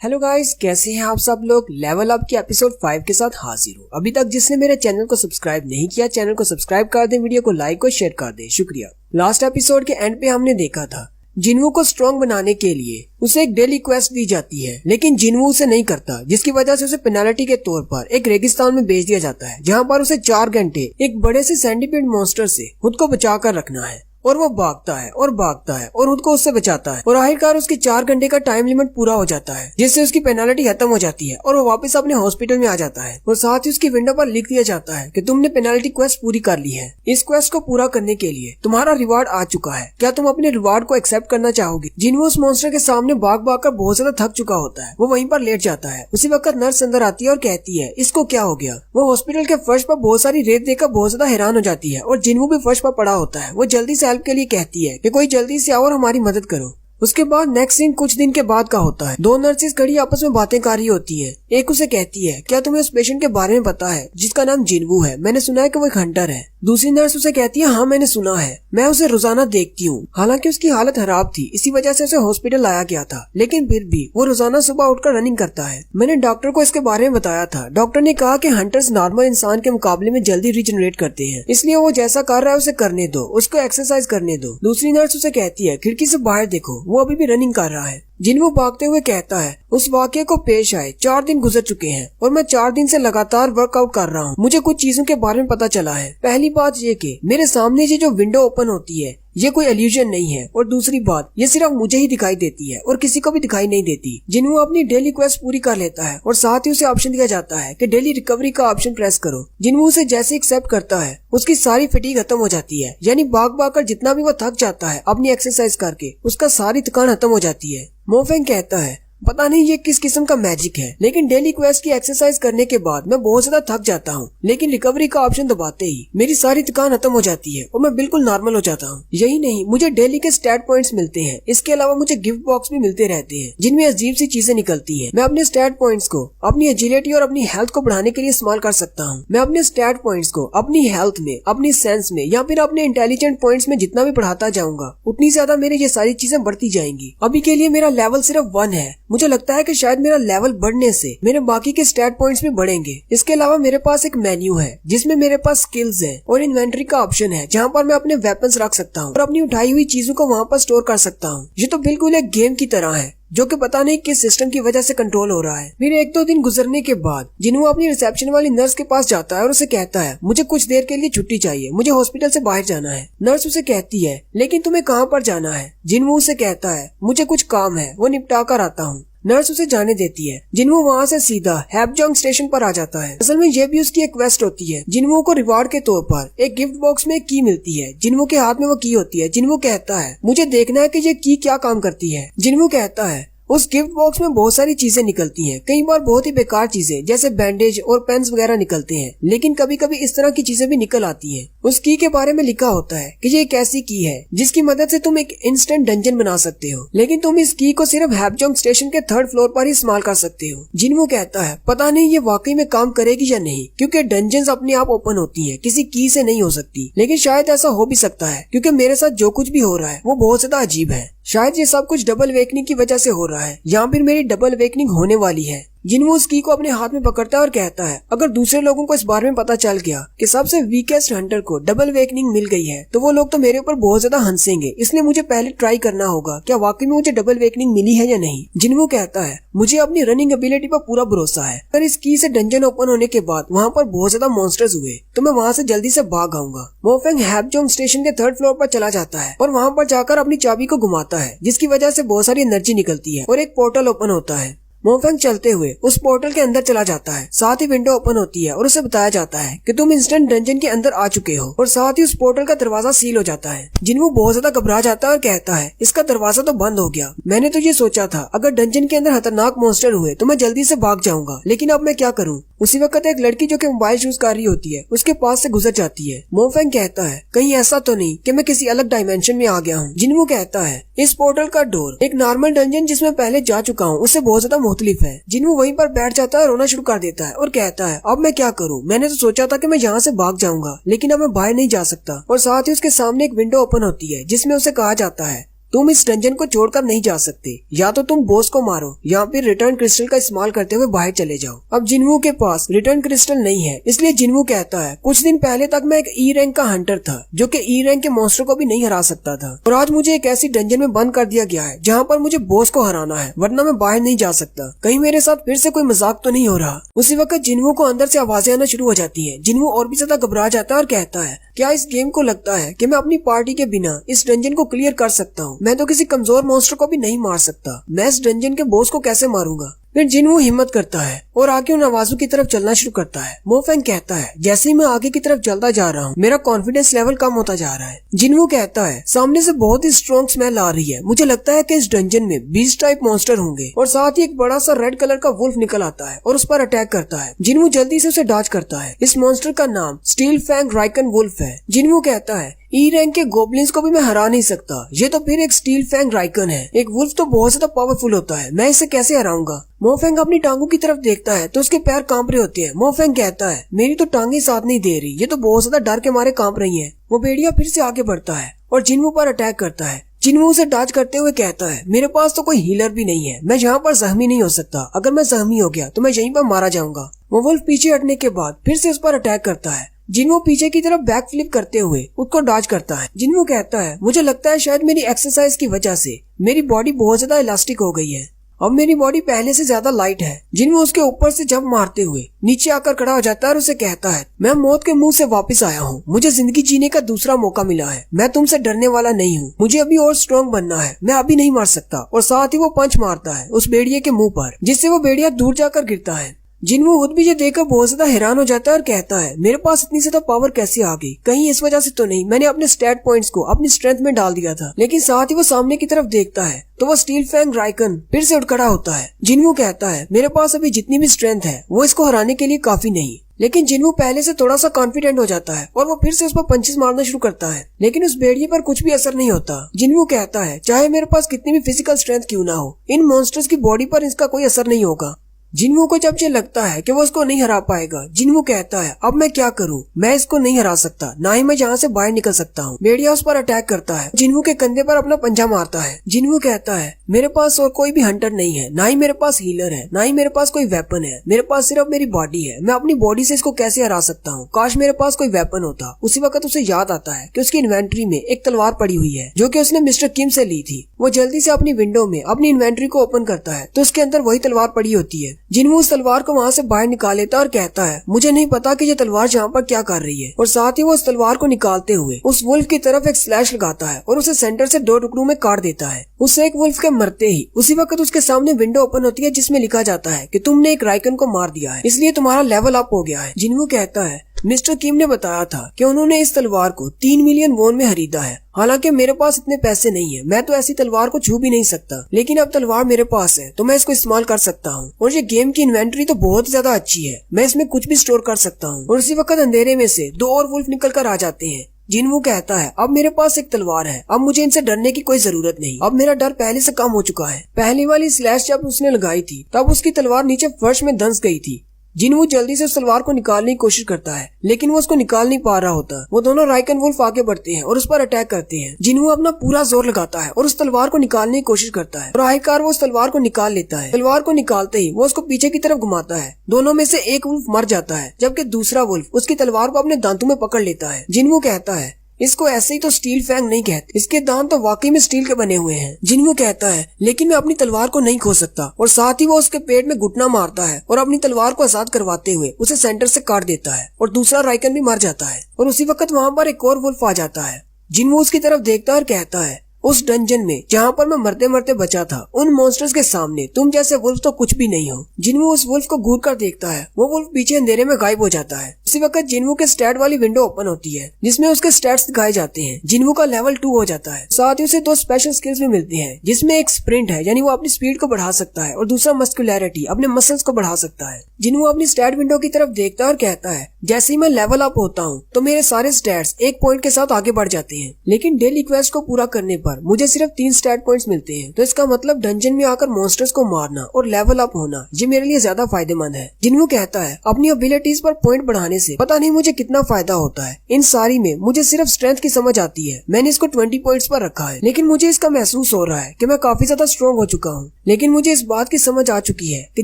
Hello guys, कैसे हैं आप सब लोग। लेवल अप के एपिसोड 5 के साथ हाजिर हूँ। अभी तक जिसने मेरे चैनल को सब्सक्राइब नहीं किया, चैनल को सब्सक्राइब कर दे, वीडियो को लाइक और शेयर कर दे, शुक्रिया। लास्ट एपिसोड के एंड पे हमने देखा था जिन्वू को स्ट्रॉन्ग बनाने के लिए उसे एक डेली क्वेस्ट दी जाती है, लेकिन जिन्वू उसे नहीं करता, जिसकी वजह से उसे पेनाल्टी के तौर पर एक रेगिस्तान में भेज दिया जाता है, जहाँ पर उसे 4 घंटे एक बड़े से सेंटीपीड मॉन्स्टर से खुद को बचा कर रखना है। और वो भागता है और भागता है और खुद को उससे बचाता है और आखिरकार उसकी 4 घंटे का टाइम लिमिट पूरा हो जाता है, जिससे उसकी पेनाल्टी खत्म हो जाती है और वो वापस अपने हॉस्पिटल में आ जाता है। और साथ ही उसकी विंडो पर लिख दिया जाता है कि तुमने पेनाल्टी क्वेस्ट पूरी कर ली है। इस क्वेस्ट को पूरा करने के लिए तुम्हारा रिवार्ड आ चुका है, क्या तुम अपने रिवार्ड को एक्सेप्ट करना चाहोगे। जिन्वू उस मॉन्स्टर के सामने भाग भाग कर बहुत ज्यादा थक चुका होता है। वो वहीं पर लेट जाता है। उसी वक्त नर्स अंदर आती है और कहती है इसको क्या हो गया। वो हॉस्पिटल के फर्श पर बहुत सारी रेत देखकर बहुत ज्यादा हैरान हो जाती है और जिन्वू भी फर्श पर पड़ा होता है। वो जल्दी से हेल्प के लिए कहती है कि कोई जल्दी से आओ और हमारी मदद करो। उसके बाद नेक्स्ट सीन कुछ दिन के बाद का होता है। 2 नर्सेज खड़ी आपस में बातें कर रही होती हैं। एक उसे कहती है क्या तुम्हें उस पेशेंट के बारे में पता है जिसका नाम जिन्वू है, मैंने सुना है कि वो एक हंटर है। दूसरी नर्स उसे कहती है हाँ मैंने सुना है, मैं उसे रोजाना देखती हूँ। हालांकि उसकी हालत खराब थी, इसी वजह से उसे हॉस्पिटल लाया गया था, लेकिन फिर भी वो रोजाना सुबह उठकर रनिंग करता है। मैंने डॉक्टर को इसके बारे में बताया था। डॉक्टर ने कहा कि हंटर्स नॉर्मल इंसान के मुकाबले में जल्दी रिजनरेट करते हैं, इसलिए वो जैसा कर रहा है उसे करने दो, उसको एक्सरसाइज करने दो। दूसरी नर्स उसे कहती है खिड़की से बाहर देखो, वो अभी भी रनिंग कर रहा है। जिन्वू भागते हुए कहता है उस वाकये को पेश आए 4 दिन गुजर चुके हैं और मैं 4 दिन से लगातार वर्कआउट कर रहा हूँ। मुझे कुछ चीजों के बारे में पता चला है। पहली बात ये कि मेरे सामने ये जो विंडो ओपन होती है ये कोई इल्यूजन नहीं है, और दूसरी बात ये सिर्फ मुझे ही दिखाई देती है और किसी को भी दिखाई नहीं देती। जिन्वू अपनी डेली क्वेस्ट पूरी कर लेता है और साथ ही उसे ऑप्शन दिया जाता है कि डेली रिकवरी का ऑप्शन प्रेस करो। जिन्वू उसे जैसे एक्सेप्ट करता है उसकी सारी फटीग खत्म हो जाती है, यानी भाग भाग कर जितना भी वो थक जाता है अपनी एक्सरसाइज करके उसका सारी थकान खत्म हो जाती है। मोफेंग कहता है पता नहीं ये किस किस्म का मैजिक है, लेकिन डेली क्वेस्ट की एक्सरसाइज करने के बाद मैं बहुत ज्यादा थक जाता हूँ, लेकिन रिकवरी का ऑप्शन दबाते ही मेरी सारी थकान खत्म हो जाती है और मैं बिल्कुल नॉर्मल हो जाता हूँ। यही नहीं, मुझे डेली के स्टैट पॉइंट्स मिलते हैं। इसके अलावा मुझे गिफ्ट बॉक्स भी मिलते रहते हैं जिनमें अजीब सी चीजें निकलती है। मैं अपने स्टैट पॉइंट्स को अपनी एजिलिटी और अपनी हेल्थ को बढ़ाने के लिए इस्तेमाल कर सकता हूँ। मैं अपने स्टैट पॉइंट्स को अपनी हेल्थ में, अपनी सेंस में या फिर अपने इंटेलिजेंट पॉइंट्स में जितना भी बढ़ाता जाऊंगा उतनी ज्यादा मेरी ये सारी चीजें बढ़ती जाएंगी। अभी के लिए मेरा लेवल सिर्फ 1 है। मुझे लगता है कि शायद मेरा लेवल बढ़ने से मेरे बाकी के स्टैट पॉइंट्स भी बढ़ेंगे। इसके अलावा मेरे पास एक मेन्यू है जिसमें मेरे पास स्किल्स है और इन्वेंटरी का ऑप्शन है जहाँ पर मैं अपने वेपन्स रख सकता हूँ और अपनी उठाई हुई चीजों को वहाँ पर स्टोर कर सकता हूँ। ये तो बिल्कुल एक गेम की तरह है जो कि पता नहीं किस सिस्टम की वजह से कंट्रोल हो रहा है। फिर 1-2 दिन गुजरने के बाद जिन्वू अपनी रिसेप्शन वाली नर्स के पास जाता है और उसे कहता है मुझे कुछ देर के लिए छुट्टी चाहिए, मुझे हॉस्पिटल से बाहर जाना है। नर्स उसे कहती है लेकिन तुम्हें कहाँ पर जाना है। जिन्वू उसे कहता है मुझे कुछ काम है, वो निपटा कर आता हूँ। नर्स उसे जाने देती है। जिन्वू वहाँ से सीधा हैपजोंग स्टेशन पर आ जाता है। असल में ये भी उसकी एक क्वेस्ट होती है। जिन्वू को रिवार्ड के तौर पर एक गिफ्ट बॉक्स में एक की मिलती है। जिन्वू के हाथ में वो की होती है। जिन्वू कहता है मुझे देखना है कि ये की क्या काम करती है। जिन्वू कहता है उस गिफ्ट बॉक्स में बहुत सारी चीजें निकलती हैं, कई बार बहुत ही बेकार चीजें जैसे बैंडेज और पेन्स वगैरह निकलते हैं, लेकिन कभी कभी इस तरह की चीजें भी निकल आती हैं। उस की के बारे में लिखा होता है कि ये एक ऐसी की है जिसकी मदद से तुम एक इंस्टेंट डंजन बना सकते हो, लेकिन तुम इस की को सिर्फ हैपजोंग स्टेशन के 3rd फ्लोर पर ही इस्तेमाल कर सकते हो। जिन्वू कहता है पता नहीं ये वाकई में काम करेगी या नहीं, क्योंकि डंजन्स अपने आप ओपन होती है, किसी की से नहीं हो सकती, लेकिन शायद ऐसा हो भी सकता है क्योंकि मेरे साथ जो कुछ भी हो रहा है वो बहुत ज्यादा अजीब है। शायद ये सब कुछ डबल वेकनिंग की वजह से हो रहा है, या फिर मेरी डबल वेकनिंग होने वाली है। जिन्वू उस की को अपने हाथ में पकड़ता है और कहता है अगर दूसरे लोगों को इस बारे में पता चल गया कि सबसे वीकेस्ट हंटर को डबल वेकनिंग मिल गई है तो वो लोग तो मेरे ऊपर बहुत ज्यादा हंसेंगे, इसलिए मुझे पहले ट्राई करना होगा क्या वाकई में मुझे डबल वेकनिंग मिली है या नहीं। जिन्वू कहता है मुझे अपनी रनिंग एबिलिटी पर पूरा भरोसा है। अगर इस की से डंजन ओपन होने के बाद वहाँ पर बहुत ज्यादा मॉन्स्टर्स हुए तो मैं वहाँ से जल्दी से भाग आऊंगा। मोफेंग हैपजोंग स्टेशन के 3rd फ्लोर पर चला जाता है और वहाँ पर जाकर अपनी चाबी को घुमाता है, जिसकी वजह से बहुत सारी एनर्जी निकलती है और एक पोर्टल ओपन होता है। मोफेंग चलते हुए उस पोर्टल के अंदर चला जाता है। साथ ही विंडो ओपन होती है और उसे बताया जाता है कि तुम इंस्टेंट डंजन के अंदर आ चुके हो, और साथ ही उस पोर्टल का दरवाजा सील हो जाता है। जिन्वू बहुत ज्यादा घबरा जाता है और कहता है इसका दरवाजा तो बंद हो गया। मैंने तो ये सोचा था अगर डंजन के अंदर खतरनाक मॉन्स्टर हुए तो मैं जल्दी से भाग जाऊंगा, लेकिन अब मैं क्या करूँ। उसी वक्त एक लड़की जो कि मोबाइल यूज कर रही होती है उसके पास से गुजर जाती है। मोफेंग कहता है कहीं ऐसा तो नहीं कि मैं किसी अलग डायमेंशन में आ गया हूँ। जिन्वू कहता है इस पोर्टल का डोर एक नॉर्मल डंजन जिसमें पहले जा चुका हूँ उससे बहुत ज्यादा मुख्तलिफ है। जिन्वू वहीं पर बैठ जाता है, रोना शुरू कर देता है और कहता है अब मैं क्या करूँ, मैंने तो सोचा था कि मैं यहाँ से भाग जाऊंगा, लेकिन अब मैं बाहर नहीं जा सकता। और साथ ही उसके सामने एक विंडो ओपन होती है जिसमें उसे कहा जाता है तुम इस डंजन को छोड़कर नहीं जा सकते, या तो तुम बॉस को मारो या फिर रिटर्न क्रिस्टल का इस्तेमाल करते हुए बाहर चले जाओ। अब जिनवू के पास रिटर्न क्रिस्टल नहीं है, इसलिए जिनवू कहता है कुछ दिन पहले तक मैं एक ई रैंक का हंटर था जो कि ई रैंक के मॉन्स्टर को भी नहीं हरा सकता था, और आज मुझे एक ऐसी डंजन में बंद कर दिया गया है जहाँ पर मुझे बॉस को हराना है, वरना मैं बाहर नहीं जा सकता। कहीं मेरे साथ फिर से कोई मजाक तो नहीं हो रहा। उसी वक्त जिनवू को अंदर से आवाजें आना शुरू हो जाती है। जिनवू और भी ज्यादा घबरा जाता है और कहता है क्या इस गेम को लगता है कि मैं अपनी पार्टी के बिना इस डंजन को क्लियर कर सकता हूँ? मैं तो किसी कमजोर मॉन्स्टर को भी नहीं मार सकता, मैं इस डंजन के बॉस को कैसे मारूंगा? फिर जिनवू हिम्मत करता है और आगे उन आवाजों की तरफ चलना शुरू करता है। मोफेंग कहता है जैसे ही मैं आगे की तरफ चलता जा रहा हूँ मेरा कॉन्फिडेंस लेवल कम होता जा रहा है। जिनवू कहता है सामने से बहुत ही स्ट्रॉन्ग स्मेल आ रही है, मुझे लगता है कि इस डंजन में बीस्ट टाइप मॉन्स्टर होंगे, और साथ ही एक बड़ा सा रेड कलर का वुल्फ निकल आता है और उस पर अटैक करता है। जिनवू जल्दी से उसे डॉज करता है। इस मॉन्स्टर का नाम स्टील फैंग राइकन वुल्फ है। जिनवू कहता है ई रैंक के गोबलिन्स को भी मैं हरा नहीं सकता, ये तो फिर एक स्टील फैंग राइकन है। एक वुल्फ तो बहुत ज्यादा पावरफुल होता है, मैं इसे कैसे हराऊंगा? मोफेंग अपनी टांगों की तरफ देखता है तो उसके पैर कांप रहे होते हैं। मोफेंग कहता है मेरी तो टांगे साथ नहीं दे रही, ये तो बहुत ज्यादा डर के मारे कांप रही हैं। वो भेड़िया फिर से आगे बढ़ता है और जिनवू पर अटैक करता है। जिनवू उसे डॉज करते हुए कहता है मेरे पास तो कोई हीलर भी नहीं है, मैं यहाँ पर जख्मी नहीं हो सकता, अगर मैं जख्मी हो गया तो मैं यहीं पर मारा जाऊंगा। वो वुल्फ पीछे हटने के बाद फिर से उस पर अटैक करता है। जिनवू पीछे की तरफ बैक फ्लिप करते हुए उसको डॉज करता है। जिनवू कहता है मुझे लगता है शायद मेरी एक्सरसाइज की वजह से मेरी बॉडी बहुत ज्यादा इलास्टिक हो गई है, अब मेरी बॉडी पहले से ज्यादा लाइट है। जिनवू उसके ऊपर से जंप मारते हुए नीचे आकर खड़ा हो जाता है और उसे कहता है मैं मौत के मुंह से वापस आया हूँ, मुझे जिंदगी जीने का दूसरा मौका मिला है, मैं तुमसे डरने वाला नहीं हूँ, मुझे अभी और स्ट्रॉन्ग बनना है, मैं अभी नहीं मार सकता। और साथ ही वो पंच मारता है उस भेड़िए के मुंह पर, जिससे वो भेड़िया दूर जाकर गिरता है। जिनवू खुद भी ये देखकर बहुत ज्यादा हैरान हो जाता है और कहता है मेरे पास इतनी ज्यादा पावर कैसे आ गई? कहीं इस वजह से तो नहीं मैंने अपने स्टैट पॉइंट्स को अपनी स्ट्रेंथ में डाल दिया था? लेकिन साथ ही वो सामने की तरफ देखता है तो वो स्टील फैंग राइकन फिर से उठ खड़ा होता है। जिनवू कहता है मेरे पास अभी जितनी भी स्ट्रेंथ है वो इसको हराने के लिए काफी नहीं। लेकिन जिनवू पहले से थोड़ा सा कॉन्फिडेंट हो जाता है और वो फिर से उस पर पंचेस मारना शुरू करता है, लेकिन उस भेड़िए पर कुछ भी असर नहीं होता। जिनवू कहता है चाहे मेरे पास कितनी भी फिजिकल स्ट्रेंथ क्यों ना हो, इन मॉन्स्टर्स की बॉडी पर इसका कोई असर नहीं होगा। जिनवू को जब ये लगता है कि वो उसको नहीं हरा पाएगा, जिनवू कहता है अब मैं क्या करूं, मैं इसको नहीं हरा सकता, ना ही मैं यहाँ से बाहर निकल सकता हूँ। भेड़िया उस पर अटैक करता है, जिनवू के कंधे पर अपना पंजा मारता है। जिनवू कहता है मेरे पास और कोई भी हंटर नहीं है, ना ही मेरे पास हीलर है, ना ही मेरे पास कोई वेपन है, मेरे पास सिर्फ मेरी बॉडी है, मैं अपनी बॉडी से इसको कैसे हरा सकता हूँ? काश मेरे पास कोई वेपन होता। उसी वक्त उसे याद आता है कि उसकी इन्वेंट्री में एक तलवार पड़ी हुई है जो कि उसने मिस्टर किम से ली थी। वो जल्दी से अपनी विंडो में अपनी इन्वेंट्री को ओपन करता है तो उसके अंदर वही तलवार पड़ी होती है। जिनवू उस तलवार को वहाँ से बाहर निकाल लेता और कहता है मुझे नहीं पता कि ये तलवार यहाँ पर क्या कर रही है, और साथ ही वो उस तलवार को निकालते हुए उस वुल्फ की तरफ एक स्लैश लगाता है और उसे सेंटर से 2 टुकड़ों में काट देता है। उस एक वुल्फ के मरते ही उसी वक्त उसके सामने विंडो ओपन होती है जिसमें लिखा जाता है कि तुमने एक राइकन को मार दिया है, इसलिए तुम्हारा लेवल अप हो गया है। जिनवू कहता है मिस्टर किम ने बताया था कि उन्होंने इस तलवार को 3 मिलियन वॉन में खरीदा है, हालांकि मेरे पास इतने पैसे नहीं है, मैं तो ऐसी तलवार को छू भी नहीं सकता, लेकिन अब तलवार मेरे पास है तो मैं इसको इस्तेमाल कर सकता हूँ। और ये गेम की इन्वेंट्री तो बहुत ज्यादा अच्छी है, मैं इसमें कुछ भी स्टोर कर सकता हूँ। और उसी वक्त अंधेरे में से 2 और वुल्फ निकल कर आ जाते हैं। जिनवू कहता है अब मेरे पास एक तलवार है, अब मुझे इनसे डरने की कोई जरूरत नहीं, अब मेरा डर पहले से कम हो चुका है। पहली वाली स्लैश जब उसने लगाई थी तब उसकी तलवार नीचे फर्श में धंस गई थी। जिनवू जल्दी से उस तलवार को निकालने की कोशिश करता है, लेकिन वो उसको निकाल नहीं पा रहा होता। वो दोनों राइकन वुल्फ आगे बढ़ते हैं और उस पर अटैक करते हैं। जिनवू अपना पूरा जोर लगाता है और उस तलवार को निकालने की कोशिश करता है और आखिरकार वो उस तलवार को निकाल लेता है। तलवार को निकालते ही वो उसको पीछे की तरफ घुमाता है। दोनों में से एक वुल्फ मर जाता है, जबकि दूसरा वुल्फ उसकी तलवार को अपने दांतों में पकड़ लेता है। जिनवू कहता है इसको ऐसे ही तो स्टील फैंग नहीं कहते, इसके दांत तो वाकई में स्टील के बने हुए हैं। जिनवू कहता है लेकिन मैं अपनी तलवार को नहीं खो सकता, और साथ ही वो उसके पेट में घुटना मारता है और अपनी तलवार को आजाद करवाते हुए उसे सेंटर से काट देता है और दूसरा राइकन भी मर जाता है। और उसी वक्त वहाँ पर एक और वुल्फ आ जाता है। जिनवू उसकी तरफ देखता है और कहता है उस डंजन में जहाँ पर मैं मरते मरते बचा था, उन मॉन्स्टर्स के सामने तुम जैसे वुल्फ तो कुछ भी नहीं हो। जिनवू उस वुल्फ को घूर कर देखता है, वो वुल्फ पीछे अंधेरे में गायब हो जाता है। उसी वक्त जिनवू के स्टैट वाली विंडो ओपन होती है जिसमें उसके स्टैट्स दिखाए जाते हैं। जिनवू का लेवल 2 हो जाता है, साथ ही उसे 2 स्पेशल स्किल्स भी मिलती हैं, जिसमें एक स्प्रिंट है यानी वो अपनी स्पीड को बढ़ा सकता है, और दूसरा मस्कुलैरिटी अपने मसल्स को बढ़ा सकता है। जिनवू अपनी स्टैट विंडो की तरफ देखता है और कहता है जैसे ही मैं लेवल अप होता हूँ तो मेरे सारे स्टैट्स 1 पॉइंट के साथ आगे बढ़ जाते हैं, लेकिन डेली क्वेस्ट को पूरा करने पर मुझे सिर्फ 3 स्टैट पॉइंट्स मिलते हैं। तो इसका मतलब डंजन में आकर मॉन्स्टर्स को मारना और लेवल अप होना ये मेरे लिए ज्यादा फायदेमंद है। जिनवू कहता है अपनी एबिलिटीज पर पॉइंट बढ़ाने से पता नहीं मुझे कितना फायदा होता है। इन सारी में मुझे सिर्फ स्ट्रेंथ की समझ आती है। मैंने इसको 20 पॉइंट्स पर रखा है, लेकिन मुझे इसका महसूस हो रहा है कि मैं काफी ज्यादा स्ट्रॉन्ग हो चुका हूँ। लेकिन मुझे इस बात की समझ आ चुकी है कि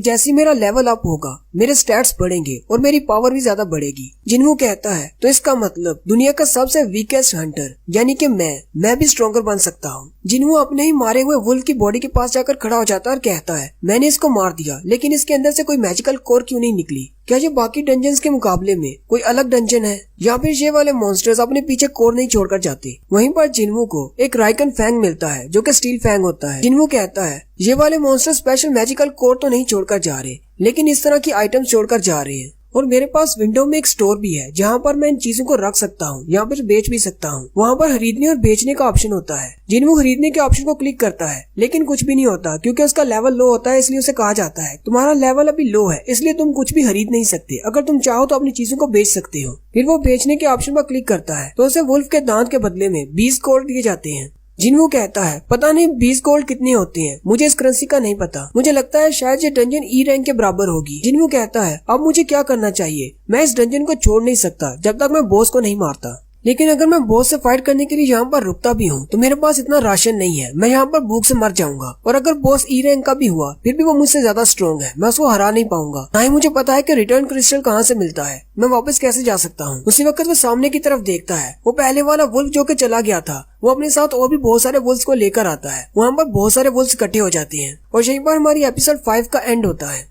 जैसे मेरा लेवल अप होगा मेरे स्टैट्स बढ़ेंगे और मेरी पावर भी ज्यादा बढ़ेगी। जिन्हों कहता है तो इसका मतलब दुनिया का सबसे वीकेस्ट हंटर यानी कि मैं भी स्ट्रॉन्गर बन सकता हूँ। जिन्हों अपने ही मारे हुए वुल्फ की बॉडी के पास जाकर खड़ा हो जाता है और कहता है मैंने इसको मार दिया, लेकिन इसके अंदर से कोई मैजिकल कोर क्यों नहीं निकली? क्या ये बाकी डंजन्स के मुकाबले में कोई अलग डंजन है, या फिर ये वाले मॉन्स्टर्स अपने पीछे कोर नहीं छोड़कर जाते? वहीं पर जिन्हों को एक राइकन फैंग मिलता है जो कि स्टील फैंग होता है। जिन्हों कहता है ये वाले मॉन्स्टर स्पेशल मैजिकल कोर तो नहीं छोड़कर जा रहे, लेकिन इस तरह की आइटम्स छोड़कर जा रहे हैं। और मेरे पास विंडो में एक स्टोर भी है जहाँ पर मैं इन चीजों को रख सकता हूँ या फिर बेच भी सकता हूँ। वहाँ पर खरीदने और बेचने का ऑप्शन होता है। जिन्हों खरीदने के ऑप्शन को क्लिक करता है, लेकिन कुछ भी नहीं होता क्योंकि उसका लेवल लो होता है, इसलिए उसे कहा जाता है तुम्हारा लेवल अभी लो है, इसलिए तुम कुछ भी खरीद नहीं सकते। अगर तुम चाहो तो अपनी चीजों को बेच सकते हो। फिर वो बेचने के ऑप्शन पर क्लिक करता है तो उसे वुल्फ के दांत के बदले में 20 गोल्ड दिए जाते हैं। जिन्हों कहता है पता नहीं 20 गोल्ड कितने होते हैं, मुझे इस करेंसी का नहीं पता। मुझे लगता है शायद ये डंजन ई रैंक के बराबर होगी। जिन्हों कहता है अब मुझे क्या करना चाहिए? मैं इस डंजन को छोड़ नहीं सकता जब तक मैं बॉस को नहीं मारता। लेकिन अगर मैं बॉस से फाइट करने के लिए यहाँ पर रुकता भी हूँ तो मेरे पास इतना राशन नहीं है, मैं यहाँ पर भूख से मर जाऊंगा। और अगर बॉस ई रैंक का भी हुआ फिर भी वो मुझसे ज्यादा स्ट्रॉन्ग है, मैं उसको हरा नहीं पाऊंगा। ना ही मुझे पता है कि रिटर्न क्रिस्टल कहाँ से मिलता है, मैं वापस कैसे जा सकता हूँ। उसी वक्त वो सामने की तरफ देखता है, वो पहले वाला वुल्फ जो कि चला गया था वो अपने साथ और भी बहुत सारे वुल्फ्स को लेकर आता है। वहाँ पर बहुत सारे वुल्फ्स इकट्ठे हो जाते हैं और यहीं पर हमारी एपिसोड 5 का एंड होता है।